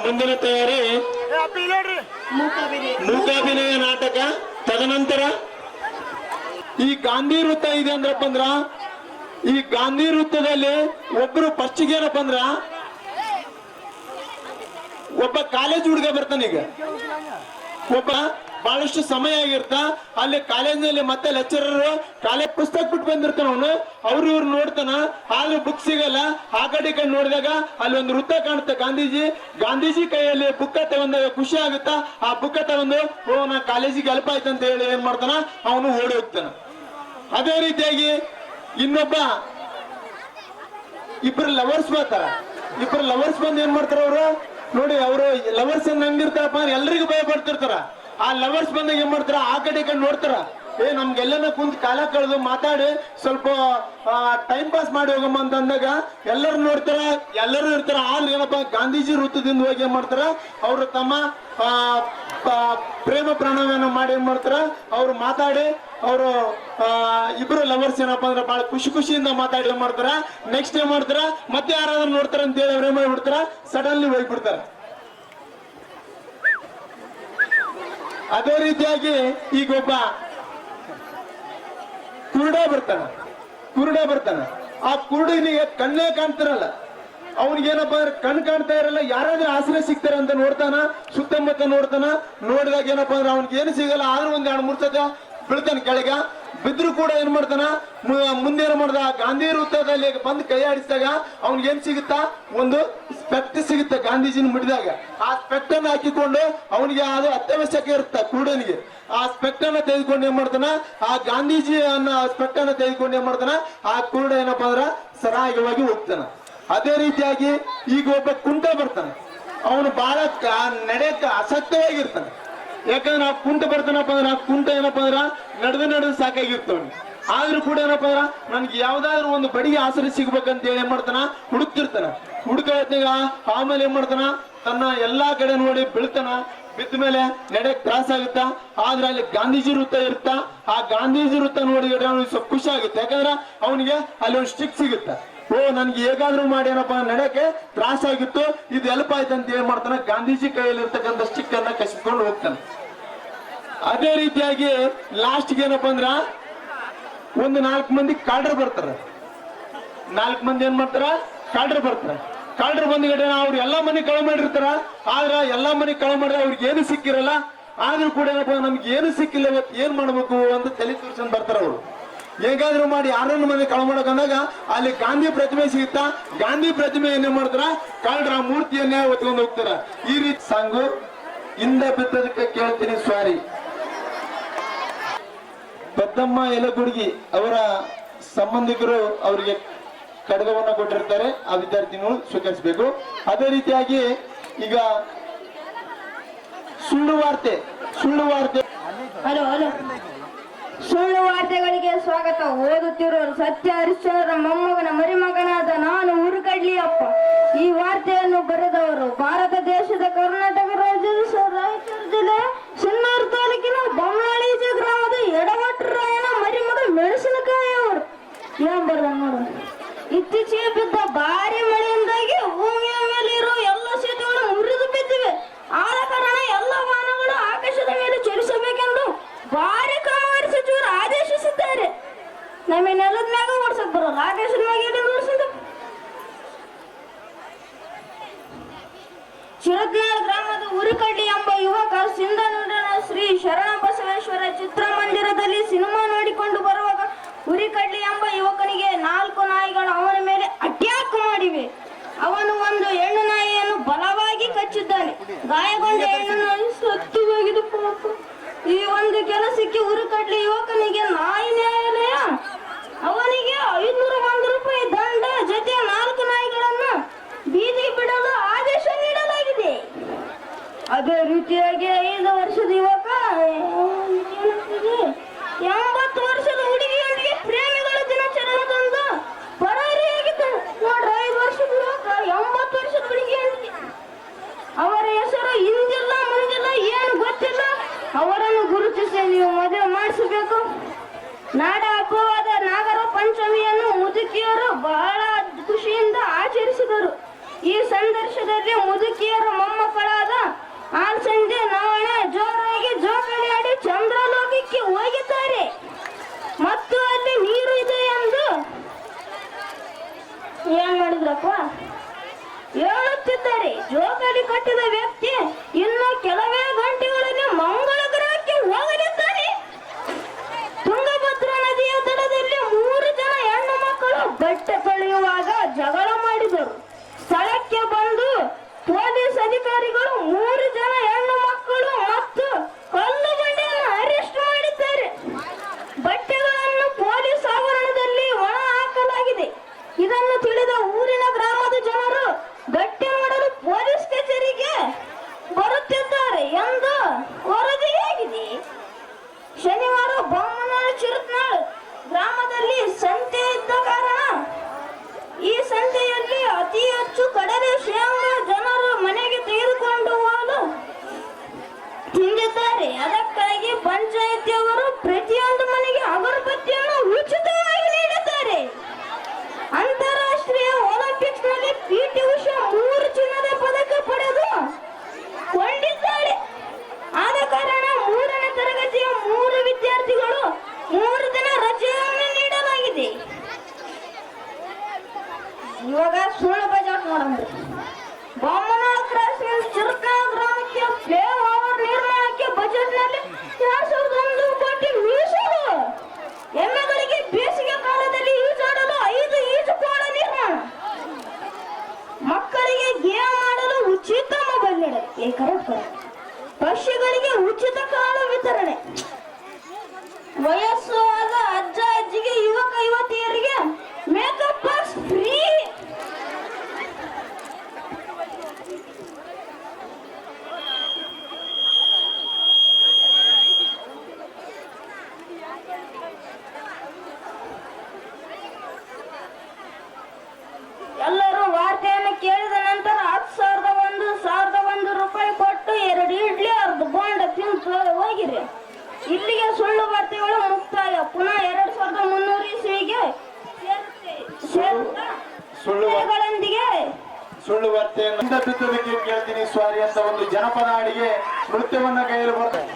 [SPEAKER 1] ಮುಂದಿನ ತಯಾರಿ ಮೂಕಾಭಿನಯ ನಾಟಕ. ತದನಂತರ ಈ ಗಾಂಧಿ ವೃತ್ತ ಇದೆ ಅಂದ್ರಪ್ಪ ಅಂದ್ರ, ಈ ಗಾಂಧಿ ವೃತ್ತದಲ್ಲಿ ಒಬ್ರು ಫಸ್ಟಿಗೆ ಏನಪ್ಪ ಅಂದ್ರ ಒಬ್ಬ ಕಾಲೇಜ್ ಹುಡುಗ ಬರ್ತಾನೆ. ಈಗ ಒಬ್ಬ ಬಹಳಷ್ಟು ಸಮಯ ಆಗಿರ್ತ ಅಲ್ಲಿ ಕಾಲೇಜ್ನಲ್ಲಿ ಮತ್ತೆ ಲೆಕ್ಚರರ್ ಕಾಲೇಜ್ ಪುಸ್ತಕ ಬಿಟ್ಟು ಬಂದಿರ್ತಾನ ಅವನು. ಇವ್ರು ನೋಡ್ತಾನ, ಆದ್ರೂ ಬುಕ್ ಸಿಗಲ್ಲ. ಆ ಕಡೆ ನೋಡಿದಾಗ ಅಲ್ಲಿ ಒಂದು ವೃತ್ತ ಕಾಣುತ್ತೆ. ಗಾಂಧೀಜಿ ಕೈಯಲ್ಲಿ ಬುಕ್ಕ ತಗೊಂಡಾಗ ಖುಷಿ ಆಗುತ್ತಾ. ಆ ಬುಕ್ಕ ತಗೊಂಡು ನಾ ಕಾಲೇಜಿಗೆ ಹೆಲ್ಪ್ ಆಯ್ತು ಅಂತ ಹೇಳಿ ಏನ್ ಮಾಡ್ತಾನ, ಅವನು ಓಡಿ ಹೋಗ್ತಾನ. ಅದೇ ರೀತಿಯಾಗಿ ಇನ್ನೊಬ್ಬ ಇಬ್ರು ಲವರ್ಸ್ ಬರ್ತಾರ. ಇಬ್ರು ಲವರ್ಸ್ ಬಂದು ಏನ್ ಮಾಡ್ತಾರ ಅವರು ನೋಡಿ, ಅವರು ಲವರ್ಸ್ ಹೆಂಗಿರ್ತಾರಪ್ಪ, ಎಲ್ರಿಗೂ ಭಯ ಪಡ್ತಿರ್ತಾರ. ಆ ಲವರ್ಸ್ ಬಂದಾಗ ಏನ್ ಮಾಡ್ತಾರ, ಆ ಕಡೆ ನೋಡ್ತಾರ, ನಮ್ಗೆಲ್ಲನ ಕುಂತ್ ಕಾಲ ಕಳೆದು ಮಾತಾಡಿ ಸ್ವಲ್ಪ ಟೈಮ್ ಪಾಸ್ ಮಾಡಿ ಹೋಗಮ್ಮ ಅಂತ ಅಂದಾಗ ಎಲ್ಲರೂ ನೋಡ್ತಾರ, ಎಲ್ಲರೂ ಇರ್ತಾರ. ಆದ್ರೆ ಏನಪ್ಪ, ಗಾಂಧೀಜಿ ವೃತ್ತದಿಂದ ಹೋಗಿ ಏನ್ ಮಾಡ್ತಾರ, ಅವರು ತಮ್ಮ ಪ್ರೇಮ ಪ್ರಣಾಮವನ್ನು ಮಾಡಿ ಏನ್ ಮಾಡ್ತಾರ, ಅವ್ರು ಮಾತಾಡಿ ಅವರು ಇಬ್ರು ಲವರ್ಸ್ ಏನಪ್ಪಾ ಅಂದ್ರೆ ಬಹಳ ಖುಷಿಯಿಂದ ಮಾತಾಡಿ ಏನ್ ಮಾಡ್ತಾರ, ನೆಕ್ಸ್ಟ್ ಏನ್ ಮಾಡ್ತಾರ, ಮತ್ತೆ ಯಾರಾದ್ರೂ ನೋಡ್ತಾರ ಅಂತ ಹೇಳಿ ಅವ್ರೇನ್ ಮಾಡ್ಬಿಡ್ತಾರ, ಸಡನ್ಲಿ ಹೋಗ್ಬಿಡ್ತಾರ. ಅದೇ ರೀತಿಯಾಗಿ ಈಗ ಒಬ್ಬ ಕುರುಡ ಬರ್ತಾನ. ಆ ಕುರುಡಿನಿಗೆ ಕಣ್ಣೇ ಕಾಣ್ತಿರಲ್ಲ. ಅವನಿಗೇನಪ್ಪ ಅಂದ್ರೆ ಕಣ್ ಕಾಣ್ತಾ ಇರಲ್ಲ. ಯಾರಾದ್ರೂ ಆಶ್ರಯ ಸಿಗ್ತಾರ ಅಂತ ನೋಡ್ತಾನ, ಸುತ್ತಮುತ್ತ ನೋಡಿದಾಗ ಏನಪ್ಪಾ ಅಂದ್ರೆ ಅವ್ನಿಗೆ ಏನು ಸಿಗಲ್ಲ. ಆದ್ರೂ ಒಂದ್ 2-3 ಸತ ಬೀಳ್ತಾನ ಕೆಳಗ. ಬಿದ್ರು ಕೂಡ ಏನ್ ಮಾಡ್ತಾನ, ಮುಂದೆ ಏನ್ ಮಾಡ್ದ, ಗಾಂಧಿ ವೃತ್ತದಲ್ಲಿ ಬಂದು ಕೈ ಆಡಿಸಿದಾಗ ಅವ್ನಿಗೆ ಏನ್ ಸಿಗುತ್ತಾ, ಒಂದು ಸ್ಪೆಕ್ಟ್ ಸಿಗುತ್ತೆ. ಗಾಂಧೀಜಿನ ಮುಡಿದಾಗ ಆ ಸ್ಪೆಕ್ಟ್ ಅನ್ನ ಹಾಕಿಕೊಂಡು ಅವನಿಗೆ ಅದು ಅತ್ಯವಶ್ಯಕ ಇರುತ್ತೆ ಕುರುಡನಿಗೆ. ಆ ಸ್ಪೆಕ್ಟ್ ಅನ್ನ ತೆಗೆದುಕೊಂಡು ಏನ್ ಮಾಡ್ತಾನ, ಆ ಗಾಂಧೀಜಿ ಅನ್ನ ಸ್ಪೆಕ್ಟ್ ಅನ್ನ ತೆಗೆದುಕೊಂಡು ಏನ್ ಮಾಡ್ತಾನ, ಆ ಕುರುಡ ಏನಪ್ಪಾ ಅಂದ್ರ ಸರಾಗವಾಗಿ ಹೋಗ್ತಾನ. ಅದೇ ರೀತಿಯಾಗಿ ಈಗ ಒಬ್ಬ ಕುಂಟ ಬರ್ತಾನೆ. ಅವನು ಬಹಳ ನಡೆಯಕ್ಕ ಆಸಕ್ತವಾಗಿರ್ತಾನೆ. ಯಾಕಂದ್ರೆ ಆ ಕುಂಟ ಬರ್ತಾನಪ್ಪ ಅಂದ್ರೆ, ಆ ಕುಂಟ ಏನಪ್ಪಾ ಅಂದ್ರ ನಡೆದು ಸಾಕಾಗಿರ್ತವನಿ. ಆದ್ರೂ ಕೂಡ ಏನಪ್ಪಾ ಅಂದ್ರ ನನ್ಗೆ ಯಾವ್ದಾದ್ರು ಒಂದು ಬಡಿಗೆ ಆಸರೆ ಸಿಗ್ಬೇಕಂತ ಹೇಳಿ ಏನ್ ಮಾಡ್ತಾನ, ಹುಡುಕ್ತಿರ್ತಾನ. ಹುಡುಕಾಗ ಆಮೇಲೆ ಏನ್ ಮಾಡ್ತಾನ, ತನ್ನ ಎಲ್ಲಾ ಕಡೆ ನೋಡಿ ಬೀಳ್ತಾನ. ಬಿದ್ದ ಮೇಲೆ ನಡೆಯಕ್ ತ್ರಾಸ ಆಗುತ್ತಾ. ಆದ್ರೆ ಅಲ್ಲಿ ಗಾಂಧೀಜಿ ವೃತ್ತ ಇರುತ್ತಾ, ಆ ಗಾಂಧೀಜಿ ವೃತ್ತ ನೋಡಿದ್ರೆ ಅವ್ನಿಗೆ ಸ್ವಲ್ಪ ಖುಷಿ ಆಗುತ್ತೆ. ಯಾಕಂದ್ರೆ ಅವನಿಗೆ ಅಲ್ಲಿ ಒಂದು ಸ್ಟಿಕ್ ಸಿಗುತ್ತೆ. ನನ್ಗೆ ಹೇಗಾದ್ರೂ ಮಾಡಿ ಏನಪ್ಪಾ ನಡೆಯಕ್ಕೆ ತ್ರಾಸ ಆಗಿತ್ತು, ಇದು ಹೆಲ್ಪ್ ಆಯ್ತು ಅಂತ ಏನ್ ಮಾಡ್ತಾನ, ಗಾಂಧೀಜಿ ಕೈಯಲ್ಲಿ ಇರ್ತಕ್ಕಂಥ ಸ್ಟಿಕ್ ಅನ್ನ ಕಸಿದ್ಕೊಂಡು ಹೋಗ್ತಾನೆ. ಅದೇ ರೀತಿಯಾಗಿ ಲಾಸ್ಟ್ಗೆ ಏನಪ್ಪಾ ಅಂದ್ರ ಒಂದು 4 ಮಂದಿ ಕಾಡ್ರು ಬರ್ತಾರ. 4 ಮಂದಿ ಏನ್ ಮಾಡ್ತಾರ, ಕಾಡ್ರು ಬರ್ತಾರ. ಕಾಡ್ರು ಬಂದ್ಗಡೆ ಅವ್ರು ಎಲ್ಲಾ ಮನೆ ಕಳ ಮಾಡಿರ್ತಾರ. ಆದ್ರ ಎಲ್ಲಾ ಮನೆ ಕಳ ಮಾಡಿದ್ರೆ ಅವ್ರಿಗೆ ಏನು ಸಿಕ್ಕಿರಲ್ಲ. ಆದ್ರೂ ಕೂಡ ಏನಪ್ಪಾ, ನಮ್ಗೆ ಏನು ಸಿಕ್ಕಿಲ್ಲ, ಇವತ್ತು ಏನ್ ಮಾಡ್ಬೇಕು ಅಂತ ತಲೆ ತೋರ್ಸ್ಕೊಂಡ್ ಬರ್ತಾರ ಅವರು. ಹೇಗಾದ್ರೂ ಮಾಡಿ ಯಾರನ್ನ ಮನೆ ಕಳ ಮಾಡಕ್ ಅಂದಾಗ ಅಲ್ಲಿ ಗಾಂಧಿ ಪ್ರತಿಮೆ ಸಿಗುತ್ತಾ. ಗಾಂಧಿ ಪ್ರತಿಮೆ ಏನೇ ಮಾಡ್ತಾರ, ಕಾಳ್ರ ಮೂರ್ತಿಯನ್ನೇ ಹೊತ್ಕೊಂಡು ಹೋಗ್ತಾರ. ಈ ರೀತಿ ಸಾಂಗು ಹಿಂದ ಬಿದ್ದದಕ್ಕೆ ಕೇಳ್ತೀನಿ ಸ್ವಾರಿ. ಪದ್ದಮ್ಮ ಯಲಗುಡ್ಗಿ ಅವರ ಸಂಬಂಧಿಕರು ಅವರಿಗೆ ಖಡ್ಗವನ್ನ ಕೊಟ್ಟಿರ್ತಾರೆ. ಆ ವಿದ್ಯಾರ್ಥಿಗಳು ಸ್ವೀಕರಿಸಬೇಕು. ಅದೇ ರೀತಿಯಾಗಿ ಈಗ ಸುಳ್ಳು ವಾರ್ತೆ
[SPEAKER 4] ಹಲೋ ಸುಳ್ಳು ವಾರ್ತೆಗಳಿಗೆ ಸ್ವಾಗತ. ಓದುತ್ತಿರೋರು ಸತ್ಯ ಹರಿಶ್ಚಂದ್ರ ಮೊಮ್ಮಗನ ಮರಿಮಗನಾದ ನಾನು ಉರುಕಡ್ಲಿ ಅಪ್ಪ. ಈ ವಾರ್ತೆಯನ್ನು ಬರೆದವರು ಭಾರತ ದೇಶದ ಕರ್ನಾಟಕ ರಾಜ್ಯದ ರಾಯಚೂರು ಜಿಲ್ಲೆ ಸಿನ್ನೂರು ತಾಲೂಕಿನ ಬೊಮ್ಮನಳ್ಳಿ ಗ್ರಾಮದ ಎಡವಟ್ಟರಾಯನ ಮರಿಮಗ ಮೆಣಸಿನಕಾಯಿ ಅವರು. ಏನ್ ಬರ್ದ ನೋಡು. ಇತ್ತೀಚೆಗೆ ಬಿದ್ದ ಭಾರಿ ಮಳೆಯಿಂದಾಗಿ ಭೂಮಿಯ ಮೇಲೆ ಇರುವ ಎಲ್ಲ ಸೇತುವೆಗಳು ಮುರಿದು ಬಿದ್ದಿವೆ. ಆದ ಕಾರಣ ಎಲ್ಲ ವಾಹನಗಳು ಆಕಾಶದ ಮೇಲೆ ಚಲಿಸಬೇಕೆಂದು ಭಾರಿ ಕಾಮಗಾರಿ ಸಚಿವರು ಆದೇಶಿಸಿದ್ದಾರೆ. ನಮಗೆ ನೆಲದ ಮ್ಯಾಗ ಓಡಿಸಕ್ ಬರೋಲ್ಲ, ಆಕಾಶದ ಮ್ಯಾಗ ಎಲ್ಲಿಂದ ಓಡಿಸಿದ. ಚಿರತ್ನಾಳ್ ಗ್ರಾಮದ ಉರಿಕಡ್ಲಿ ಎಂಬ ಯುವಕ ಸಿಂಧನೂರಿನ ಶ್ರೀ ಶರಣ ಬಸವೇಶ್ವರ ಚಿತ್ರಮಂದಿರದಲ್ಲಿ ಸಿನಿಮಾ ನೋಡಿಕೊಂಡು ಬರುವಾಗ ಉರಿಕಡ್ಲಿ ಎಂಬ ಯುವಕನಿಗೆ 4 ನಾಯಿಗಳು ಅವನ ಮೇಲೆ ಅಟ್ಯಾಕ್ ಮಾಡಿವೆ. ಅವನು ಒಂದು ಹೆಣ್ಣು ನಾಯಿಯನ್ನು ಬಲವಾಗಿ ಕಚ್ಚಿದ್ದಾನೆ. ಗಾಯಗೊಂಡ ಹೆಣ್ಣು ನಾಯಿ ಸತ್ತು ಹೋಗಿದೆ ಪಾಪ. ಈ ಒಂದು ಕೆಲಸಕ್ಕೆ ಉರುಕಡ್ಲಿ ಯುವಕನಿಗೆ ನಾಯಿ ನ್ಯಾಯಾಲಯ ಅವನಿಗೆ 501 ರೂಪಾಯಿ ದಂಡ ಜೊತೆ 4 ನಾಯಿಗಳನ್ನು ಬೀದಿಗೆ ಬಿಡಲು ಆದೇಶ ನೀಡಲಾಗಿದೆ. ಅದೇ ರೀತಿಯಾಗಿ 5 ವರ್ಷದ ಯುವಕ 80 ವರ್ಷದ ಹುಡುಗಿಯೊಂದಿಗೆ ಪ್ರೇಮಿಗಳ ದಿನಾಚರಣೆ ತಂದು ಪರಾರಿಯಾಗಿದ್ದಾನೆ. ನೋಡ್ರಿ, 5 ವರ್ಷದ ಯುವಕ 80 ವರ್ಷದ ಹುಡುಗಿಯೊಂದಿಗೆ. ಅವರ ಹೆಸರು ಹಿಂದಿಲ್ಲ ಮುಂದಿಲ್ಲ ಏನು ಗೊತ್ತಿಲ್ಲ. ಅವರನ್ನು ಗುರುತಿಸಿ ನೀವು ಮದುವೆ ಮಾಡಿಸಬೇಕು. ನಾಡ ಹಬ್ಬವಾದ ನಾಗರ ಪಂಚಮಿಯನ್ನು ಮುದುಕಿಯರು ಬಹಳ ಖುಷಿಯಿಂದ ಆಚರಿಸಿದರು. ಈ ಸಂದರ್ಶನದಲ್ಲಿ ಮುದುಕಿಯರ ಮೊಮ್ಮಕ್ಕಳ ಹುಟ್ಟಿದ ವ್ಯಕ್ತಿ ಇನ್ನು ಕೆಲವೇ ಗಂಟೆಗಳಲ್ಲಿ ಮಂಗಳ ಗ್ರಹಕ್ಕೆ ಹೋಗಲಿದ್ದಾನೆ. ತುಂಗಭದ್ರಾ ನದಿಯ ದಡದಲ್ಲಿ 3 ಜನ ಹೆಣ್ಣು ಮಕ್ಕಳು ಬಟ್ಟೆ ತೊಳೆಯುವಾಗ ಜಗಳ ಮಾಡಿದರು. ಸ್ಥಳಕ್ಕೆ ಬಂದು ಪೊಲೀಸ್ ಅಧಿಕಾರಿಗಳು 3 ಜನ ಹೆಣ್ಣು ಮಕ್ಕಳು ಮತ್ತು ಕಲ್ಲು ಬಂಡೆಯನ್ನು ಅರೆಸ್ಟ್ ಮಾಡಿದ್ದಾರೆ. ಬಟ್ಟೆಗಳನ್ನು ಪೊಲೀಸ್ ಆವರಣದಲ್ಲಿ ಒಣ ಹಾಕಲಾಗಿದೆ. ಇದನ್ನು ತಿಳಿದ ಊರಿನ ಗ್ರಾಮದ ಜನರು ಗಟ್ಟಿ ಮಾಡಲು ಪೊಲೀಸ್ ಕಚೇರಿಗೆ ಬರುತ್ತಿದ್ದಾರೆ ಎಂದು ವರದಿಯಾಗಿದೆ. ಶನಿವಾರ ಬೊಮ್ಮನಾಳು ಚಿರುತ್ನಾಳ್ ಗ್ರಾಮದಲ್ಲಿ ಸಂತೆ ಇದ್ದ ಕಾರಣ ಈ ಸಂತೆಯಲ್ಲಿ ಅತಿ ಹೆಚ್ಚು ಕಡಲೆ ಶೇಂಗಾ ಜನರು ಮನೆಗೆ ತೆಗೆದುಕೊಂಡು ಹೋಗಲು ತಿಂದಿದ್ದಾರೆ. ಅದಕ್ಕಾಗಿ ಪಂಚಾಯಿತಿಯವರು ಪ್ರತಿಯೊಂದು ಮನೆಗೆ ಅಗರಬತ್ತಿಯನ್ನು ಉಚಿತವಾಗಿ ನೀಡಿದ್ದಾರೆ. ಅಂತಾರಾಷ್ಟ್ರೀಯ ಒಲಿಂಪಿಕ್ಸ್ ನಲ್ಲಿ ಪಿಟಿ ಉಷಾ 3 ಚಿನ್ನದ ಪದಕ ಪಡೆದು ಕೊಂಡಿದ್ದಾರೆ. ಆದ ಕಾರಣ 3ನೇ ತರಗತಿಯ 3 ವಿದ್ಯಾರ್ಥಿಗಳು 3 ದಿನ ರಜೆಯನ್ನು ನೀಡಲಾಗಿದೆ. ಇವಾಗ ಸುಳ್ಳು ಬಜೆಟ್ ನೋಡಂದ್ರೆ ಬೊಮ್ಮನಾಳ ಕ್ರಾಸ್ ಚಿರುತ್ನಾಳ ಗ್ರಾಮಕ್ಕೆ ಫ್ಲೈ ಓವರ್ ನಿರ್ಮಾಣಕ್ಕೆ ಬಜೆಟ್ ನಲ್ಲಿ 201 ಕೋಟಿ ಮೀಸಲು. ಎಮ್ಮೆಗಳಿಗೆ ಬೇಸಿಗೆ ಕಾಲದಲ್ಲಿ ಈಜಾಡಲು 5 ಈಜುಕೊಳ ನಿರ್ಮಾಣ. ಮಕ್ಕಳಿಗೆ ಗೇಮ್ ಆಡಲು ಉಚಿತ ಮೊಬೈಲ್ ನೀಡಲು. ಪಕ್ಷಿಗಳಿಗೆ ಉಚಿತ ಕಾಳು ವಿತರಣೆ. ವಯಸ್ಸು ಆದ ಅಜ್ಜ ಅಜ್ಜಿಗೆ ಯುವಕ ಯುವತಿಯರಿಗೆ ಮೇಕಪ್ ಬಾಕ್ಸ್ ಫ್ರೀ. ಎಲ್ಲರೂ ವಾರ್ತೆಯನ್ನು ಕೇಳಿದ ನಂತರ 10,001 ರೂಪಾಯಿ ಕೊಟ್ಟು 2 ಇಡ್ಲಿ ಅರ್ಧ ಬೋಂಡ ತಿಂದು ಹೋಗಿರಿ. ಇಲ್ಲಿಗೆ ಸುಳ್ಳು ವಾರ್ತೆಗಳು ಮುಕ್ತಾಯ. ಪುನಃ 2300 ಇಸ್ವಿಗೆ
[SPEAKER 1] ಸುಳ್ಳು ವಾರ್ತೆಯನ್ನು ಬಿತ್ತೋದಕ್ಕೆ ಕೇಳ್ತೀನಿ ಸ್ವಾರಿ ಅಂತ ಒಂದು ಜನಪದ ಹಾಡಿಗೆ ನೃತ್ಯವನ್ನ ಕೈಯಲ್ಲಿ ಬರ್ತಾರೆ.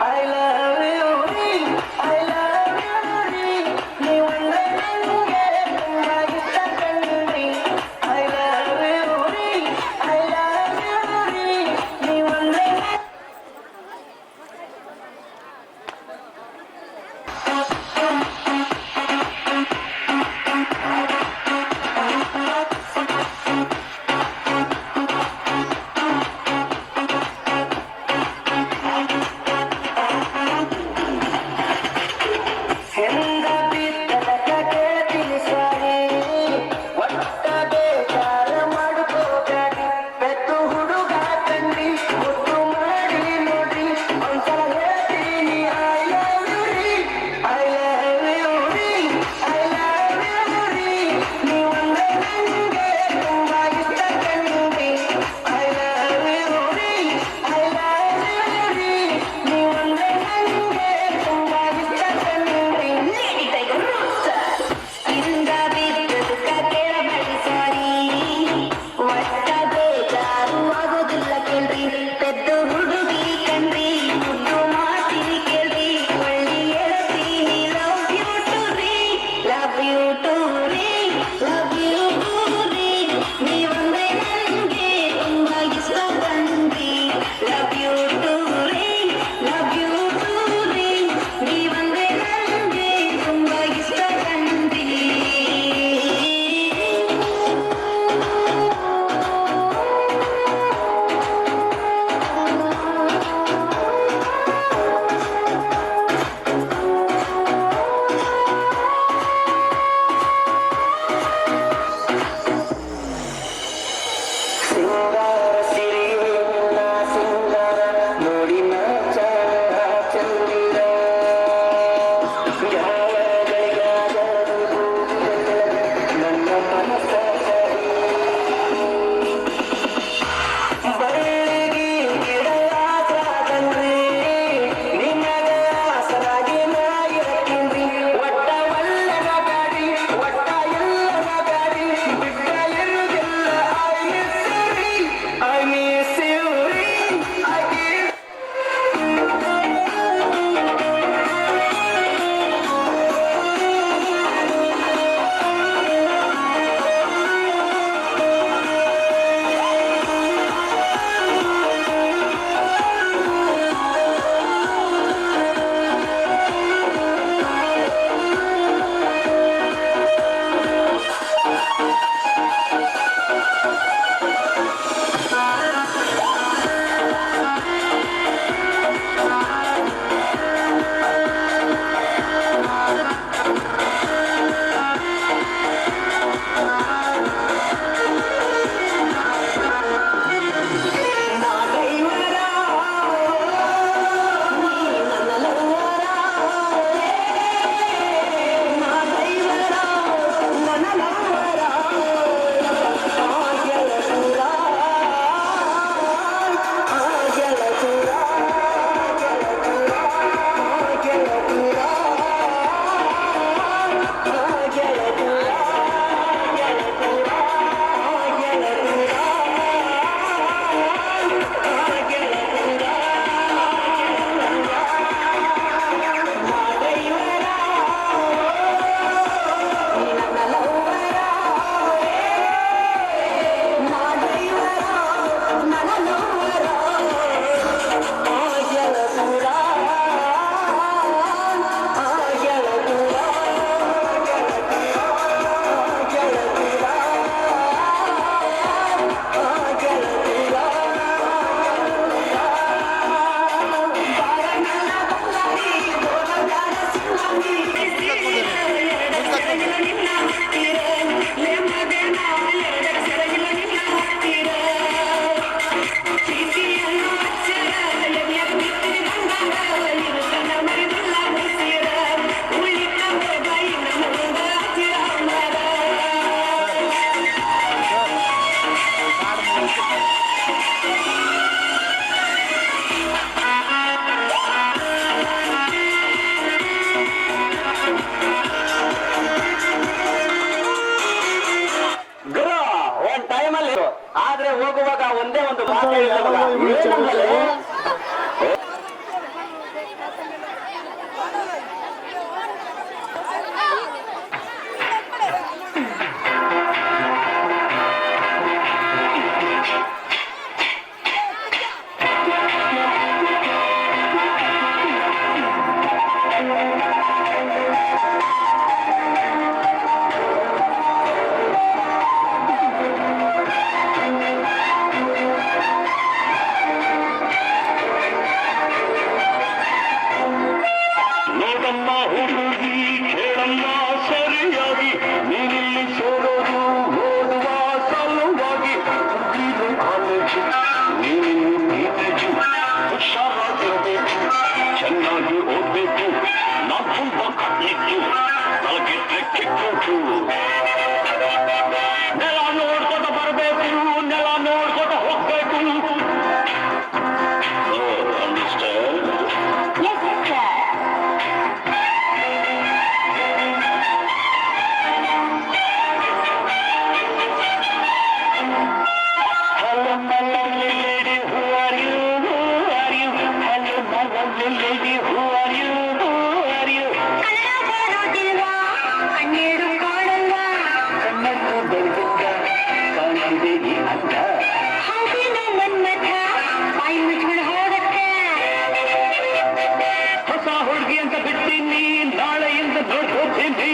[SPEAKER 3] I love
[SPEAKER 1] ಬಲಗೈ ಎಡಗೈ ಮುಚ್ಚುತ್ತದೆ.
[SPEAKER 6] ನೋಡಮ್ಮ ಹುಡುಗಿ ಕೇಳಮ್ಮ ಸರಿಯಾಗಿ ನೀನಿಲ್ಲಿ ಸೋಲೋದು ಓದುವ ಸಲುವಾಗಿ ಹುಡುಗಿರು ಕಾಲೇಜು ನೀನಿನ್ನು ಟೀನೇಜು ಹುಷಾರಾಗಿರಬೇಕು ಚೆನ್ನಾಗಿ ಓದ್ಬೇಕು ನಾ ತುಂಬ ಕಟ್ಲಿಕ್ಕೆ ತಲಗಿಟ್ರೆ ಕಿಕ್ಕು ನೆಲ ನೋಡ್ಕೊತ ಬರಬೇಕು ನೆಲ ನೋಡ್ಕೊತ ಹೋಗ್ಬೇಕು. Understand? Hello, my lovely lady, who are you? Who are you? Hello, my lovely lady, who are you? Who are you? ಕಣ್ಣದ್ದು ಬೆಳಗುತ್ತ ಕಾಣಿದೆ ಈ ಅಂದ. ಹೊಸ ಹುಡುಗಿ ಅಂತ ಬಿಡ್ತೀನಿ ನಾಳೆಯಿಂದ ನೋಡ್ಕೋತೀನಿ.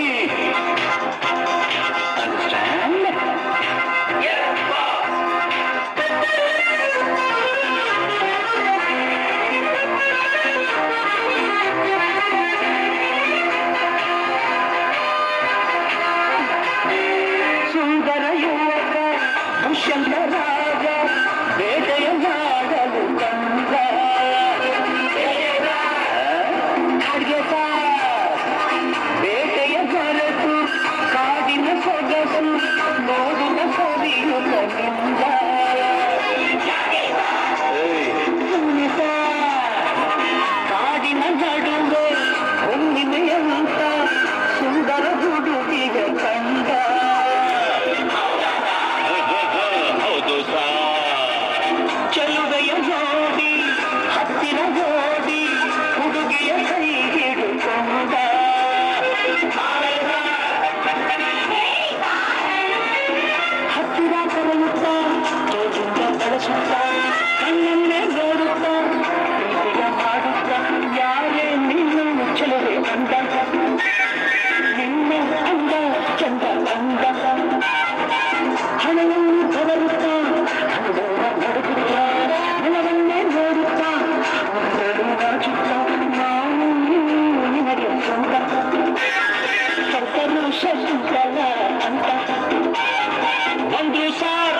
[SPEAKER 6] ಅಂಡರ್ಸ್ಟ್ಯಾಂಡ್? ಸುಂದರ ಯುವಕ ದುಷ್ಯಂತರಾಗ ಬೇಟೆಯ ಮಾಡಲು ತಂದ ಖಡ್ಗಸ ಬೇಟೆಯ ಹೊರತು ಕಾಡಿನ ಸೊಗಸು ನೋಡಿನ ಸರಿಯುತ್ತ ನಿಂದ ಸುನಿತ ಕಾಡಿನ ನಡುವೆ ಹುಣ್ಣಿಮೆಯಂತ ಸುಂದರ ಹುಡುಗಿಗೆ ಕಂಡ. ಹೌದು ಸಾ ಚೆಲುವೆಯ ಜೋಡಿ ಹತ್ತಿರ ಓಡಿ ಹುಡುಗಿಯ ಕೈ ಹಿಡುಕೊಂಡ. ಹತ್ತಿರ ಕರೆಯುತ್ತ ತೋಟದಿಂದ ಬಳಸುತ್ತ ಕಣ್ಣನ್ನೇ ನೋಡುತ್ತ ಪ್ರೀತಿಯ ಮಾಡುತ್ತ ಯಾರೇ ನಿನ್ನ ಚೆಲುವೆ ಅಂದ ನಿನ್ನ ಅಂದ ಚಂದ ಅಂದ. ಹಣವನ್ನು ತವರುತ್ತ ಹಣದೋರ ನಡುಗುತ್ತ ಹಣವನ್ನೇ ನೋಡುತ್ತ ಒಂದೆರಡು ನಾಚುತ್ತ ನಾನು ನಿನಗೆ ಸ್ವಂತ ಸರ್ಕರು ಶಶಿಕಲ ಅಂತ. ಬಂದ್ರು ಸಾರ್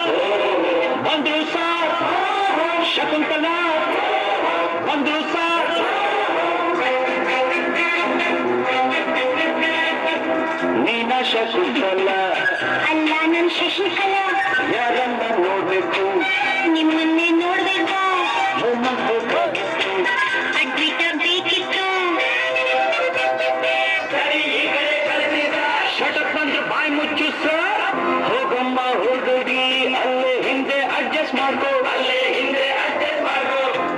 [SPEAKER 6] ಶಕುಂತಲ ಬಂದ್ರು ಸಾರ್. ನೀನ ಶಕುಂತಲ
[SPEAKER 2] ಅಲ್ಲ ನನ್ ಶಶಿಕಲಾ,
[SPEAKER 6] ಯಾರನ್ನ ನೋಡ್ಬೇಕು
[SPEAKER 2] ನಿಮ್ಮನ್ನೇ ನೋಡ್ಬೇಕು,
[SPEAKER 6] ಬೇಕಾಗಿತ್ತು.
[SPEAKER 2] ಅಡ್ಮಿಟ್ ಬೇಕಿತ್ತು.
[SPEAKER 6] ಶಟಪ್ ಅಂದ್ರೆ ಬಾಯಿ ಮುಚ್ಚು ಸರ್. ಹೋಗಮ್ಮ ಹುಡುಗಿ ಅಲ್ಲೇ ಹಿಂದೆ ಅಡ್ಜಸ್ಟ್ ಮಾಡ್ಕೋ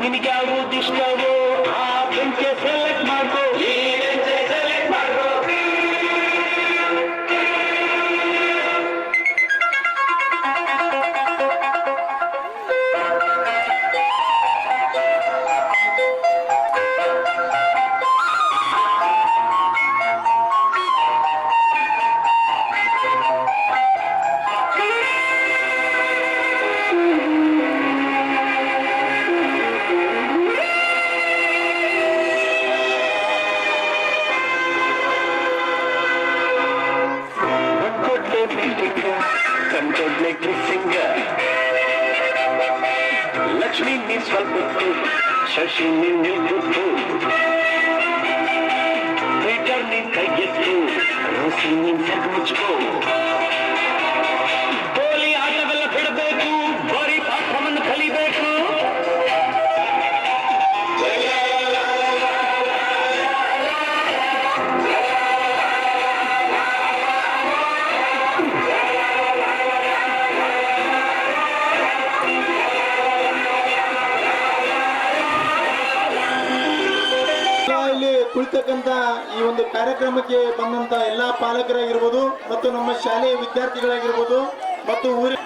[SPEAKER 6] ನಿನಗೆ ಯಾವುದು ಇಷ್ಟವೋ ಆ ಬೆಂಚೆ ಸೆಲೆಕ್ಟ್ ಮಾಡ್ಕೋ. ಕಂಟೊಡ್ಲೆ ಕಿಸ್ಸಿಂಗ ಲಕ್ಷ್ಮಿ ನೀ ಸ್ವಲ್ಪತ್ತು ಶಶಿ ನಿಲ್ಗುತ್ತು ಪೀಟರ್ ನೀ ಕೈಗೆತ್ತು ರೋಸಿ ನೀನ್ ಮುಚ್ಕೋ. ಗೋಲಿ ಆಟವೆಲ್ಲ ಬಿಡಬೇಕು, ಬರೀ ಪಾತ್ರವನ್ನು ಕಲಿಬೇಕು.
[SPEAKER 1] ಕುಳಿತಕ್ಕಂತ ಈ ಒಂದು ಕಾರ್ಯಕ್ರಮಕ್ಕೆ ಬಂದಂತ ಎಲ್ಲಾ ಪಾಲಕರಾಗಿರ್ಬೋದು ಮತ್ತು ನಮ್ಮ ಶಾಲೆಯ ವಿದ್ಯಾರ್ಥಿಗಳಾಗಿರ್ಬೋದು ಮತ್ತು ಊರಿ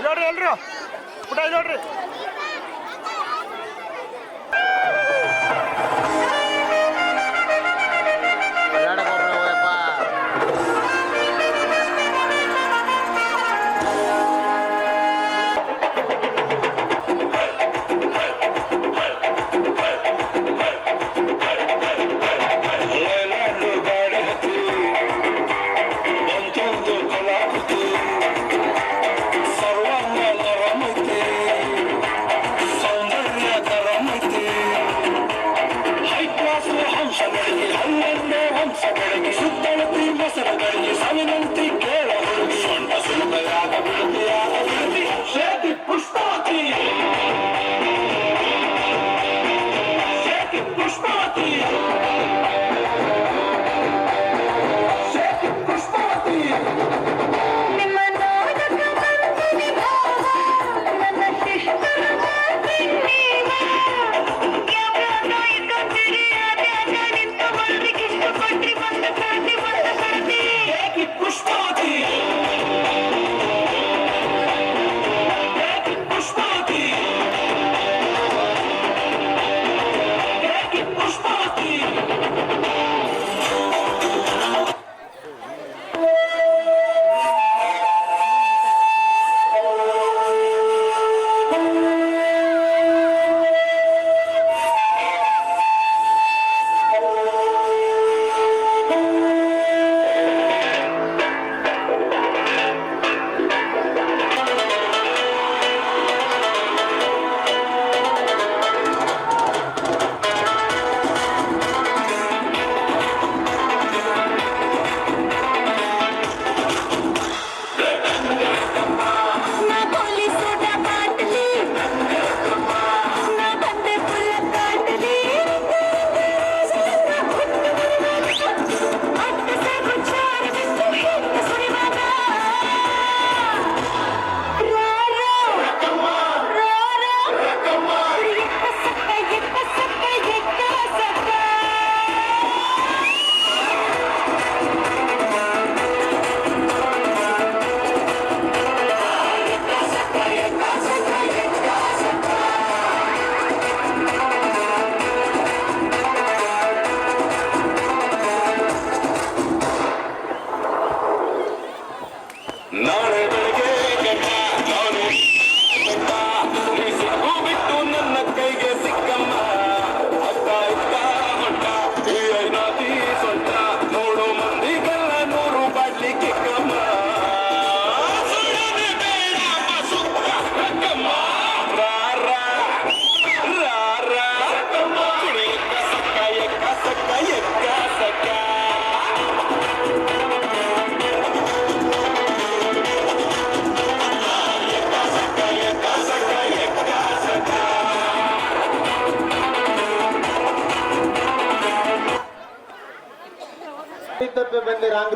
[SPEAKER 7] ನೋಡ್ರಿ ಎಲ್ರು ಊಟ ನೋಡ್ರಿ